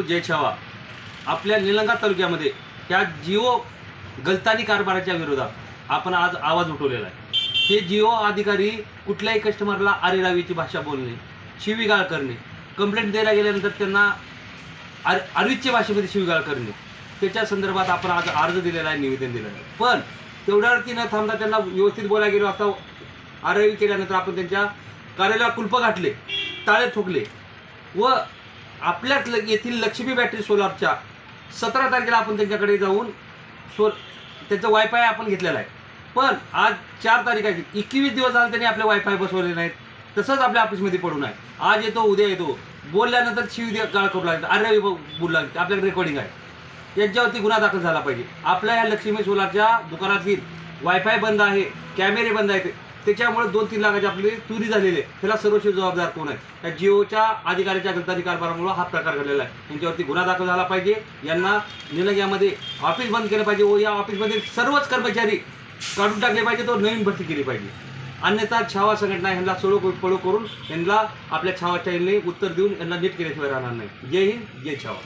जय छावा आपल्या निलंगा तालुक्यामध्ये त्या जिओ गलतानी कारभाराच्या विरोधात आपण आज आवाज उठवलेला आहे। हे जिओ अधिकारी कुठल्याही कस्टमरला आरेरावीची भाषा बोलणे, शिवीगाळ करणे, कंप्लेंट द्यायला गेल्यानंतर त्यांना आरवीच्या भाषेमध्ये शिवीगाळ करणे, त्याच्या संदर्भात आपण आज अर्ज दिलेला आहे, निवेदन दिलेलं आहे। पण तेवढ्यावरती न थांबता त्यांना व्यवस्थित बोलायला गेलो असता आरेरावी केल्यानंतर आपण त्यांच्या कार्यालयाला कुलप घातले, ताळे ठोकले व आपल्या येथील लक्ष्मी बॅटरी सोलारच्या 17 तारखेला आपण त्यांच्याकडे जाऊन त्यांचं वायफाय आपण घेतलेला आहे। पण आज 4 तारीख आहे, 21 दिवस झाले त्यांनी आपले वायफाय बसवले नाहीत, तसंच आपल्या ऑफिसमध्ये पडून आहे। आज येतो उद्या येतो, बोलल्यानंतर शिवीगाळ करू लागते, आरेरावी बोलू लागते, आपल्याकडे रेकॉर्डिंग आहे। यांच्यावरती गुन्हा दाखल झाला पाहिजे। आपल्या या लक्ष्मी सोलारच्या दुकानातील वायफाय बंद आहे, कॅमेरे बंद आहेत, त्याच्यामुळे 2-3 लाखाची आपली चोरी झालेली आहे। त्याला सर्वस्वी जबाबदार कोण आहे? या जिओच्या अधिकाऱ्याच्या गलतानी कारभारामुळे हा प्रकार घडलेला आहे। यांच्यावरती गुन्हा दाखल झाला पाहिजे। यांना निलंग्यामध्ये ऑफिस बंद केलं पाहिजे व या ऑफिसमधील सर्वच कर्मचारी काढून टाकले पाहिजे, तो नवीन भरती केली पाहिजे। अन्यथा छावा संघटना यांना पळू करून यांना आपल्या छावाच्या उत्तर देऊन यांना नीट केल्याशिवाय राहणार नाही। जय हिंद, जय छावा।